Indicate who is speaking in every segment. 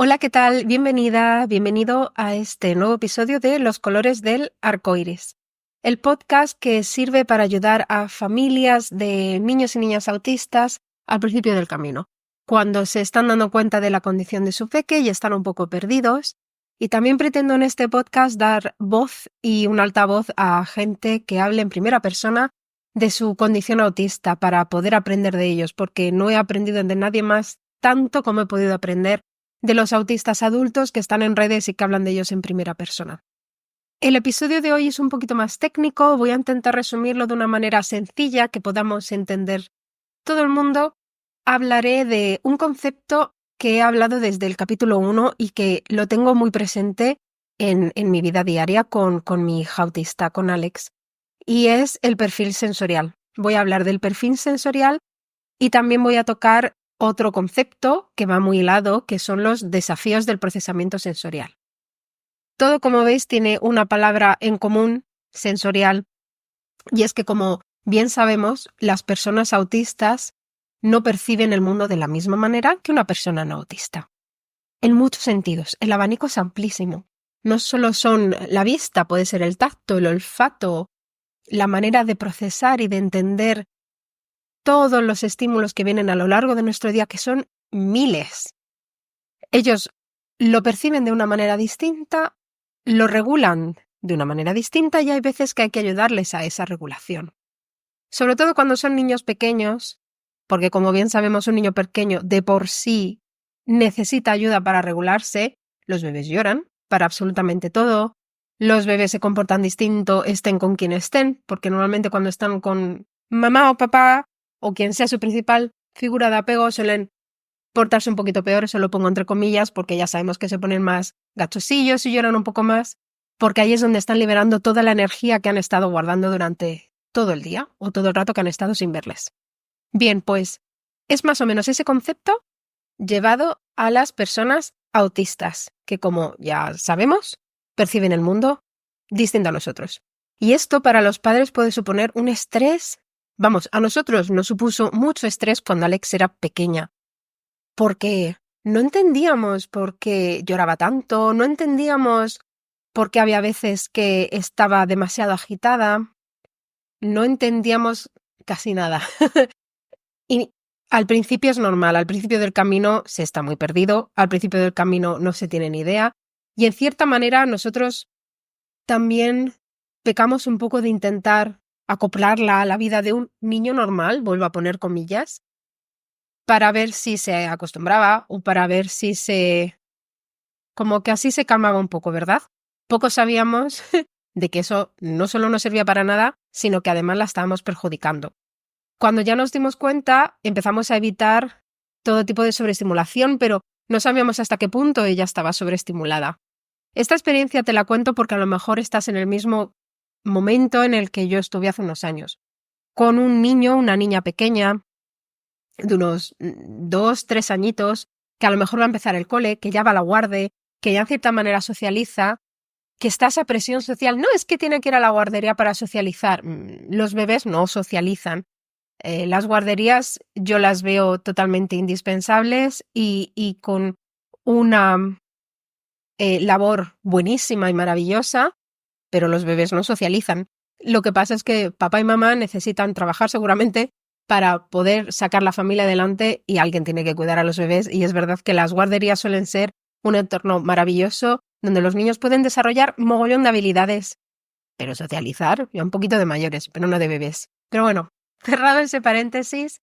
Speaker 1: Hola, ¿qué tal? Bienvenida, bienvenido a este nuevo episodio de Los colores del arco iris, el podcast que sirve para ayudar a familias de niños y niñas autistas al principio del camino, cuando se están dando cuenta de la condición de su peque y están un poco perdidos. Y también pretendo en este podcast dar voz y un altavoz a gente que hable en primera persona de su condición autista para poder aprender de ellos, porque no he aprendido de nadie más tanto como he podido aprender de los autistas adultos que están en redes y que hablan de ellos en primera persona. El episodio de hoy es un poquito más técnico, voy a intentar resumirlo de una manera sencilla que podamos entender todo el mundo. Hablaré de un concepto que he hablado desde el capítulo 1 y que lo tengo muy presente en mi vida diaria con mi hija autista, con Alex, y es el perfil sensorial. Voy a hablar del perfil sensorial y también voy a tocar otro concepto que va muy hilado, que son los desafíos del procesamiento sensorial. Todo, como veis, tiene una palabra en común, sensorial, y es que, como bien sabemos, las personas autistas no perciben el mundo de la misma manera que una persona no autista. En muchos sentidos, el abanico es amplísimo. No solo son la vista, puede ser el tacto, el olfato, la manera de procesar y de entender todos los estímulos que vienen a lo largo de nuestro día, que son miles. Ellos lo perciben de una manera distinta, lo regulan de una manera distinta y hay veces que hay que ayudarles a esa regulación. Sobre todo cuando son niños pequeños, porque como bien sabemos, un niño pequeño de por sí necesita ayuda para regularse. Los bebés lloran para absolutamente todo. Los bebés se comportan distinto, estén con quien estén, porque normalmente cuando están con mamá o papá o quien sea su principal figura de apego suelen portarse un poquito peor, eso lo pongo entre comillas porque ya sabemos que se ponen más gachosillos y lloran un poco más, porque ahí es donde están liberando toda la energía que han estado guardando durante todo el día o todo el rato que han estado sin verles. Bien, pues es más o menos ese concepto llevado a las personas autistas, que como ya sabemos, perciben el mundo distinto a nosotros. Y esto para los padres puede suponer un estrés. Vamos, a nosotros nos supuso mucho estrés cuando Alex era pequeña, porque no entendíamos por qué lloraba tanto, no entendíamos por qué había veces que estaba demasiado agitada, no entendíamos casi nada. Y al principio es normal, al principio del camino se está muy perdido, al principio del camino no se tiene ni idea, y en cierta manera nosotros también pecamos un poco de intentar acoplarla a la vida de un niño normal, vuelvo a poner comillas, para ver si se acostumbraba o para ver si como que así se calmaba un poco, ¿verdad? Poco sabíamos de que eso no solo no servía para nada, sino que además la estábamos perjudicando. Cuando ya nos dimos cuenta, empezamos a evitar todo tipo de sobreestimulación, pero no sabíamos hasta qué punto ella estaba sobreestimulada. Esta experiencia te la cuento porque a lo mejor estás en el mismo momento en el que yo estuve hace unos años, con un niño, una niña pequeña, de unos 2, 3 añitos, que a lo mejor va a empezar el cole, que ya va a la guardia, que ya en cierta manera socializa, que está esa presión social. No es que tiene que ir a la guardería para socializar. Los bebés no socializan. Las guarderías yo las veo totalmente indispensables y con una labor buenísima y maravillosa, pero los bebés no socializan. Lo que pasa es que papá y mamá necesitan trabajar seguramente para poder sacar la familia adelante y alguien tiene que cuidar a los bebés, y es verdad que las guarderías suelen ser un entorno maravilloso donde los niños pueden desarrollar mogollón de habilidades, pero socializar ya un poquito de mayores, pero no de bebés. Pero bueno, cerrado ese paréntesis,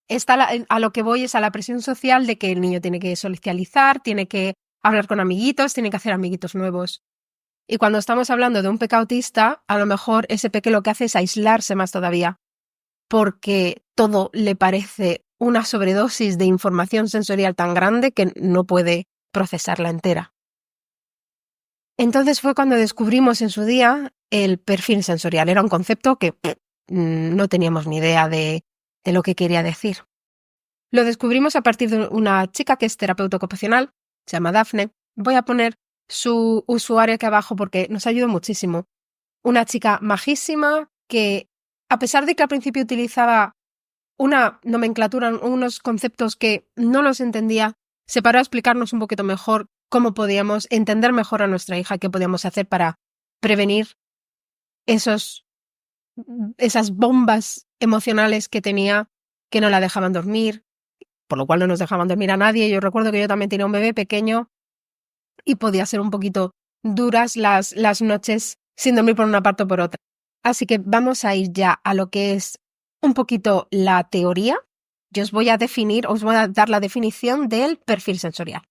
Speaker 1: a lo que voy es a la presión social de que el niño tiene que socializar, tiene que hablar con amiguitos, tiene que hacer amiguitos nuevos. Y cuando estamos hablando de un peque autista, a lo mejor ese peque lo que hace es aislarse más todavía, porque todo le parece una sobredosis de información sensorial tan grande que no puede procesarla entera. Entonces fue cuando descubrimos en su día el perfil sensorial. Era un concepto que no teníamos ni idea de lo que quería decir. Lo descubrimos a partir de una chica que es terapeuta ocupacional, se llama Dafne. Voy a poner su usuario aquí abajo porque nos ayudó muchísimo. Una chica majísima que, a pesar de que al principio utilizaba una nomenclatura, unos conceptos que no los entendía, se paró a explicarnos un poquito mejor cómo podíamos entender mejor a nuestra hija, qué podíamos hacer para prevenir esas bombas emocionales que tenía, que no la dejaban dormir, por lo cual no nos dejaban dormir a nadie. Yo recuerdo que yo también tenía un bebé pequeño y podía ser un poquito duras las noches sin dormir por una parte o por otra. Así que vamos a ir ya a lo que es un poquito la teoría. Yo os voy a dar la definición del perfil sensorial.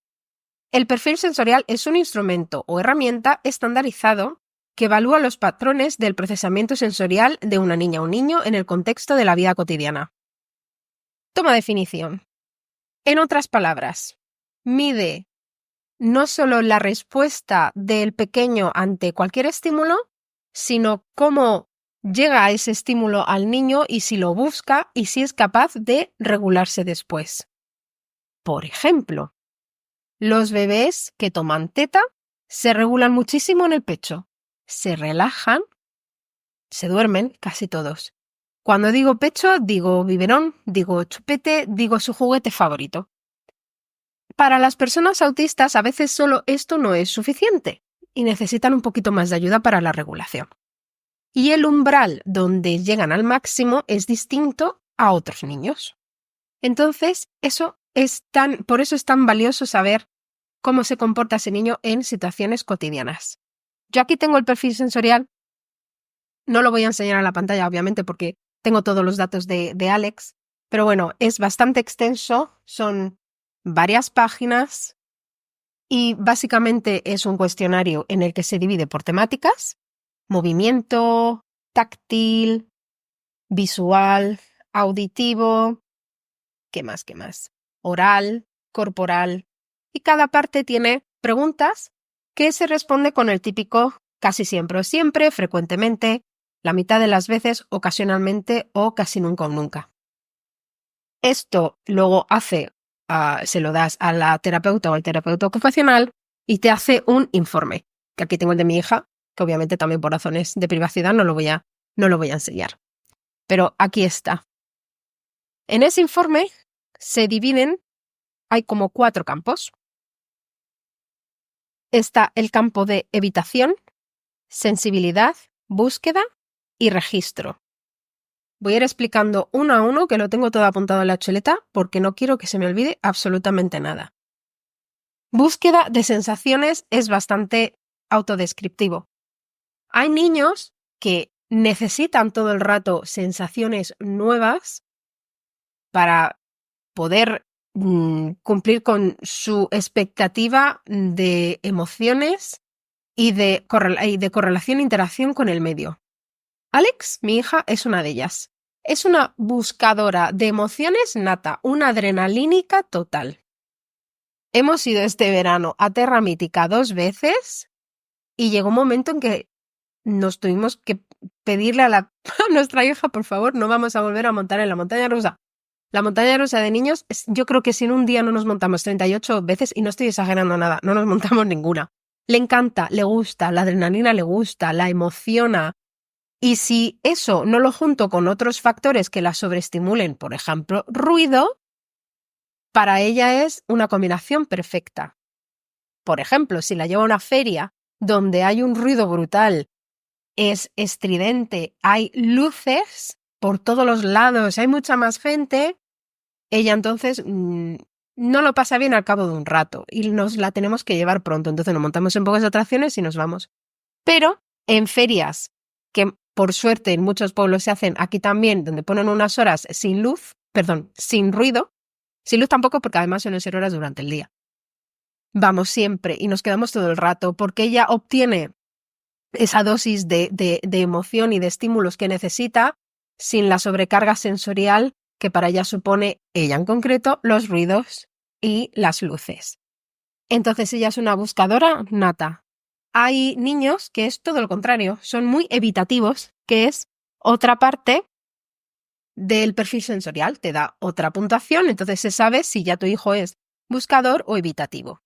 Speaker 1: El perfil sensorial es un instrumento o herramienta estandarizado que evalúa los patrones del procesamiento sensorial de una niña o un niño en el contexto de la vida cotidiana. Toma definición. En otras palabras, mide no solo la respuesta del pequeño ante cualquier estímulo, sino cómo llega a ese estímulo al niño y si lo busca y si es capaz de regularse después. Por ejemplo, los bebés que toman teta se regulan muchísimo en el pecho, se relajan, se duermen casi todos. Cuando digo pecho, digo biberón, digo chupete, digo su juguete favorito. Para las personas autistas a veces solo esto no es suficiente y necesitan un poquito más de ayuda para la regulación. Y el umbral donde llegan al máximo es distinto a otros niños. Entonces, por eso es tan valioso saber cómo se comporta ese niño en situaciones cotidianas. Yo aquí tengo el perfil sensorial, no lo voy a enseñar a la pantalla obviamente porque tengo todos los datos de Alex, pero bueno, es bastante extenso, son varias páginas y básicamente es un cuestionario en el que se divide por temáticas: movimiento, táctil, visual, auditivo, ¿qué más? Oral, corporal, y cada parte tiene preguntas que se responde con el típico casi siempre o siempre, frecuentemente, la mitad de las veces, ocasionalmente o casi nunca o nunca. Esto luego se lo das a la terapeuta o al terapeuta ocupacional y te hace un informe, que aquí tengo el de mi hija, que obviamente también por razones de privacidad no lo voy a enseñar. Pero aquí está. En ese informe se dividen, hay como 4 campos. Está el campo de evitación, sensibilidad, búsqueda y registro. Voy a ir explicando uno a uno, que lo tengo todo apuntado en la chuleta porque no quiero que se me olvide absolutamente nada. Búsqueda de sensaciones es bastante autodescriptivo. Hay niños que necesitan todo el rato sensaciones nuevas para poder cumplir con su expectativa de emociones y de correlación e interacción con el medio. Alex, mi hija, es una de ellas. Es una buscadora de emociones nata, una adrenalínica total. Hemos ido este verano a Terra Mítica 2 veces y llegó un momento en que nos tuvimos que pedirle a nuestra hija, por favor, no vamos a volver a montar en la montaña rusa. La montaña rusa de niños, yo creo que si en un día no nos montamos 38 veces, y no estoy exagerando nada, no nos montamos ninguna. Le encanta, le gusta, la adrenalina le gusta, la emociona. Y si eso no lo junto con otros factores que la sobreestimulen, por ejemplo, ruido, para ella es una combinación perfecta. Por ejemplo, si la llevo a una feria donde hay un ruido brutal, es estridente, hay luces por todos los lados, hay mucha más gente, ella entonces no lo pasa bien al cabo de un rato y nos la tenemos que llevar pronto. Entonces nos montamos en pocas atracciones y nos vamos. Pero en ferias, que por suerte en muchos pueblos se hacen aquí también, donde ponen unas horas sin ruido, sin luz tampoco porque además suelen ser horas durante el día. Vamos siempre y nos quedamos todo el rato porque ella obtiene esa dosis de emoción y de estímulos que necesita sin la sobrecarga sensorial que para ella supone, ella en concreto, los ruidos y las luces. Entonces ella es una buscadora nata. Hay niños que es todo lo contrario, son muy evitativos, que es otra parte del perfil sensorial, te da otra puntuación, entonces se sabe si ya tu hijo es buscador o evitativo.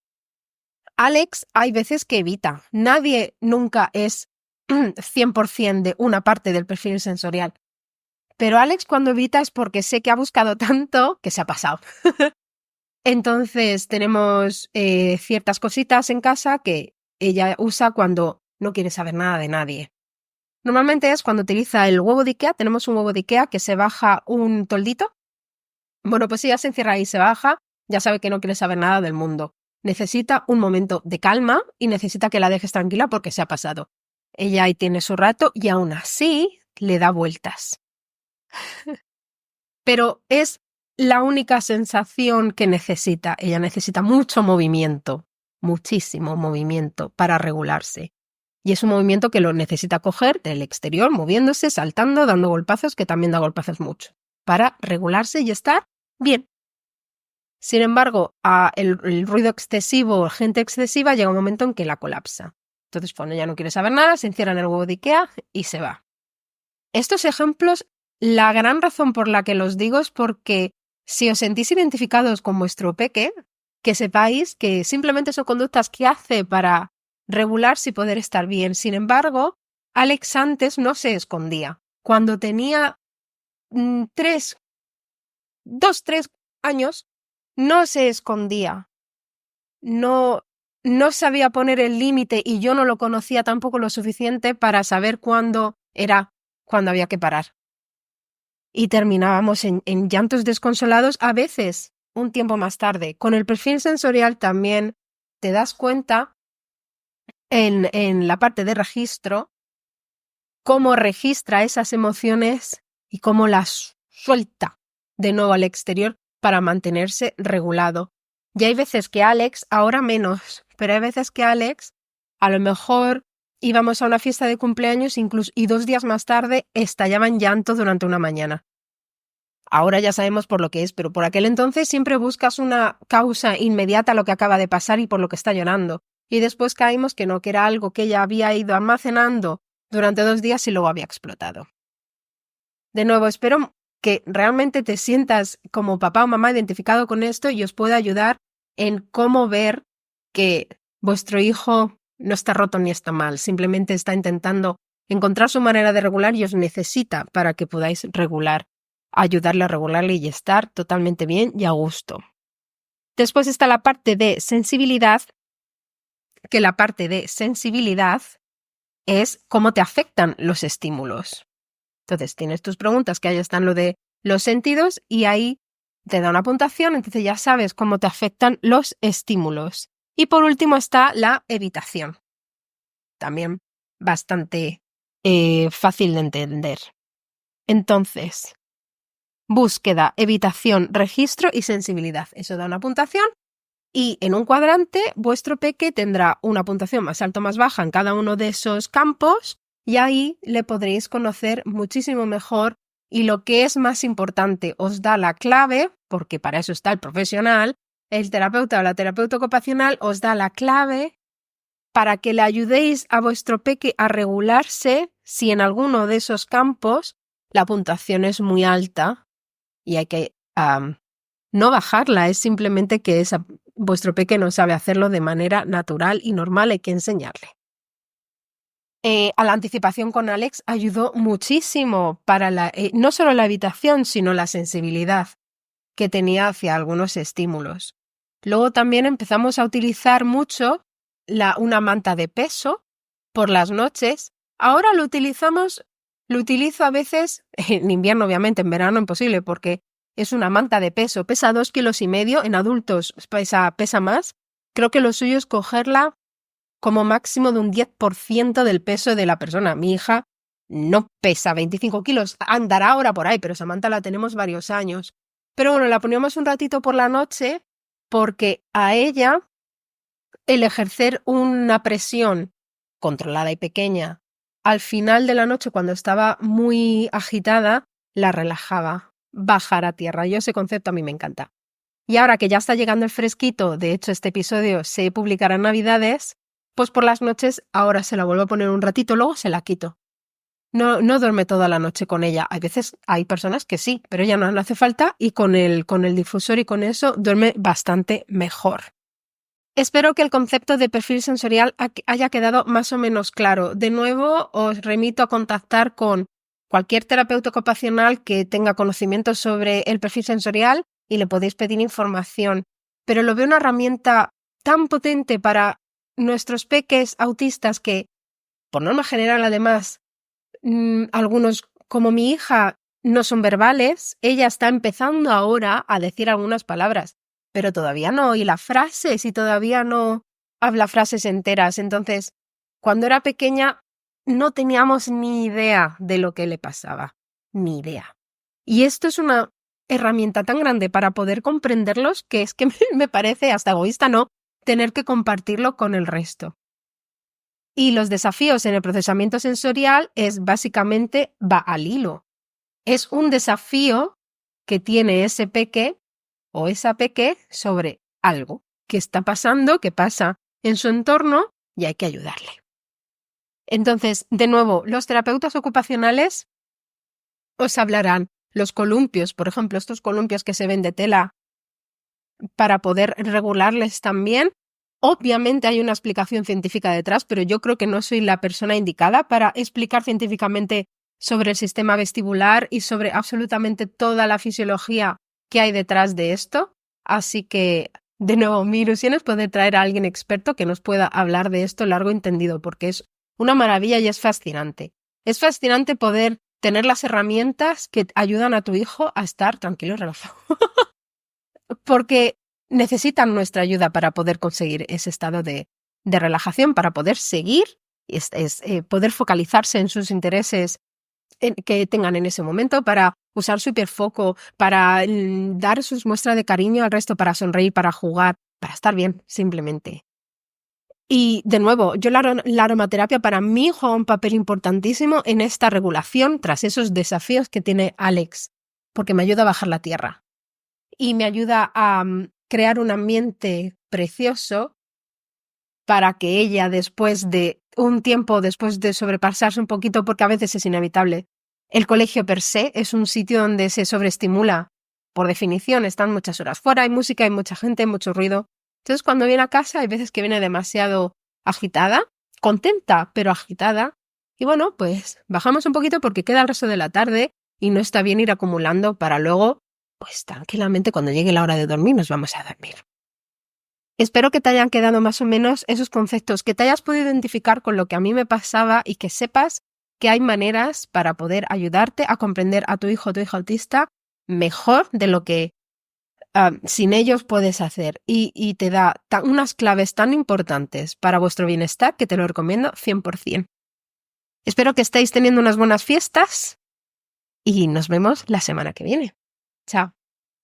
Speaker 1: Alex hay veces que evita, nadie nunca es 100% de una parte del perfil sensorial, pero Alex cuando evita es porque sé que ha buscado tanto que se ha pasado. Entonces tenemos ciertas cositas en casa que ella usa cuando no quiere saber nada de nadie. Normalmente es cuando utiliza el huevo de Ikea. Tenemos un huevo de Ikea que se baja un toldito. Bueno, pues ella se encierra ahí, se baja, ya sabe que no quiere saber nada del mundo. Necesita un momento de calma y necesita que la dejes tranquila porque se ha pasado. Ella ahí tiene su rato y aún así le da vueltas. Pero es la única sensación que necesita. Ella necesita mucho movimiento, muchísimo movimiento para regularse. Y es un movimiento que lo necesita coger del exterior, moviéndose, saltando, dando golpazos, que también da golpazos mucho, para regularse y estar bien. Sin embargo, el ruido excesivo o gente excesiva llega un momento en que la colapsa. Entonces, cuando ella no quiere saber nada, se encierra en el huevo de Ikea y se va. Estos ejemplos, la gran razón por la que los digo es porque si os sentís identificados con vuestro peque, que sepáis que simplemente son conductas que hace para regularse y poder estar bien. Sin embargo, Alex antes no se escondía. Cuando tenía 2, 3 años, no se escondía. No sabía poner el límite y yo no lo conocía tampoco lo suficiente para saber cuándo había que parar. Y terminábamos en llantos desconsolados, a veces un tiempo más tarde. Con el perfil sensorial también te das cuenta en la parte de registro cómo registra esas emociones y cómo las suelta de nuevo al exterior para mantenerse regulado. Y hay veces que Alex, ahora menos, pero hay veces que Alex, a lo mejor íbamos a una fiesta de cumpleaños incluso, y 2 días más tarde estallaba en llanto durante una mañana. Ahora ya sabemos por lo que es, pero por aquel entonces siempre buscas una causa inmediata a lo que acaba de pasar y por lo que está llorando. Y después caímos que no, que era algo que ella había ido almacenando durante 2 días y luego había explotado. De nuevo, espero que realmente te sientas como papá o mamá identificado con esto y os pueda ayudar en cómo ver que vuestro hijo no está roto ni está mal, simplemente está intentando encontrar su manera de regular y os necesita para que podáis ayudarle a regularle y estar totalmente bien y a gusto. Después está la parte de sensibilidad, que la parte de sensibilidad es cómo te afectan los estímulos. Entonces tienes tus preguntas que ahí están lo de los sentidos y ahí te da una puntuación, entonces ya sabes cómo te afectan los estímulos. Y por último está la evitación. También bastante fácil de entender. Entonces, búsqueda, evitación, registro y sensibilidad. Eso da una puntuación y en un cuadrante vuestro peque tendrá una puntuación más alta o más baja en cada uno de esos campos y ahí le podréis conocer muchísimo mejor y lo que es más importante, os da la clave, porque para eso está el profesional, el terapeuta o la terapeuta ocupacional os da la clave para que le ayudéis a vuestro peque a regularse si en alguno de esos campos la puntuación es muy alta y hay que no bajarla, es simplemente que vuestro peque no sabe hacerlo de manera natural y normal, hay que enseñarle. A la anticipación con Alex ayudó muchísimo para no solo la evitación, sino la sensibilidad que tenía hacia algunos estímulos. Luego también empezamos a utilizar mucho una manta de peso por las noches. Ahora lo utilizo a veces, en invierno obviamente, en verano imposible porque es una manta de peso, pesa 2,5 kilos, en adultos pesa más. Creo que lo suyo es cogerla como máximo de un 10% del peso de la persona. Mi hija no pesa 25 kilos, andará ahora por ahí, pero esa manta la tenemos varios años. Pero bueno, la poníamos un ratito por la noche porque a ella el ejercer una presión controlada y pequeña al final de la noche cuando estaba muy agitada, la relajaba, bajar a tierra. Yo ese concepto a mí me encanta. Y ahora que ya está llegando el fresquito, de hecho este episodio se publicará en Navidades, pues por las noches ahora se la vuelvo a poner un ratito, luego se la quito. No duerme toda la noche con ella. A veces hay personas que sí, pero ella no hace falta y con el difusor y con eso duerme bastante mejor. Espero que el concepto de perfil sensorial haya quedado más o menos claro. De nuevo, os remito a contactar con cualquier terapeuta ocupacional que tenga conocimiento sobre el perfil sensorial y le podéis pedir información. pero lo veo una herramienta tan potente para nuestros peques autistas que, por norma general, además, algunos, como mi hija, no son verbales. Ella está empezando ahora a decir algunas palabras, pero todavía no oye las frases y todavía no habla frases enteras. Entonces, cuando era pequeña, no teníamos ni idea de lo que le pasaba. Ni idea. Y esto es una herramienta tan grande para poder comprenderlos que es que me parece hasta egoísta no tener que compartirlo con el resto. Y los desafíos en el procesamiento sensorial es básicamente va al hilo. Es un desafío que tiene ese peque o esa peque sobre algo que está pasando, que pasa en su entorno y hay que ayudarle. Entonces, de nuevo, los terapeutas ocupacionales os hablarán los columpios, por ejemplo, estos columpios que se ven de tela para poder regularles también. Obviamente hay una explicación científica detrás, pero yo creo que no soy la persona indicada para explicar científicamente sobre el sistema vestibular y sobre absolutamente toda la fisiología que hay detrás de esto. Así que, de nuevo, mi ilusión es poder traer a alguien experto que nos pueda hablar de esto largo y entendido, porque es una maravilla y es fascinante. Es fascinante poder tener las herramientas que ayudan a tu hijo a estar tranquilo y relajado. Porque necesitan nuestra ayuda para poder conseguir ese estado de relajación, para poder seguir, poder focalizarse en sus intereses que tengan en ese momento, para usar su hiperfoco, para dar sus muestras de cariño al resto, para sonreír, para jugar, para estar bien, simplemente. Y de nuevo, la aromaterapia para mí juega un papel importantísimo en esta regulación tras esos desafíos que tiene Alex, porque me ayuda a bajar la tierra y me ayuda a crear un ambiente precioso para que ella, después de un tiempo, después de sobrepasarse un poquito, porque a veces es inevitable, el colegio per se es un sitio donde se sobreestimula. Por definición, están muchas horas fuera, hay música, hay mucha gente, hay mucho ruido. Entonces, cuando viene a casa, hay veces que viene demasiado agitada, contenta, pero agitada. Y bueno, pues bajamos un poquito porque queda el resto de la tarde y no está bien ir acumulando para luego, pues tranquilamente, cuando llegue la hora de dormir, nos vamos a dormir. Espero que te hayan quedado más o menos esos conceptos, que te hayas podido identificar con lo que a mí me pasaba y que sepas que hay maneras para poder ayudarte a comprender a tu hijo o tu hija autista mejor de lo que sin ellos puedes hacer. Y te da unas claves tan importantes para vuestro bienestar que te lo recomiendo 100%. Espero que estéis teniendo unas buenas fiestas y nos vemos la semana que viene. Chao.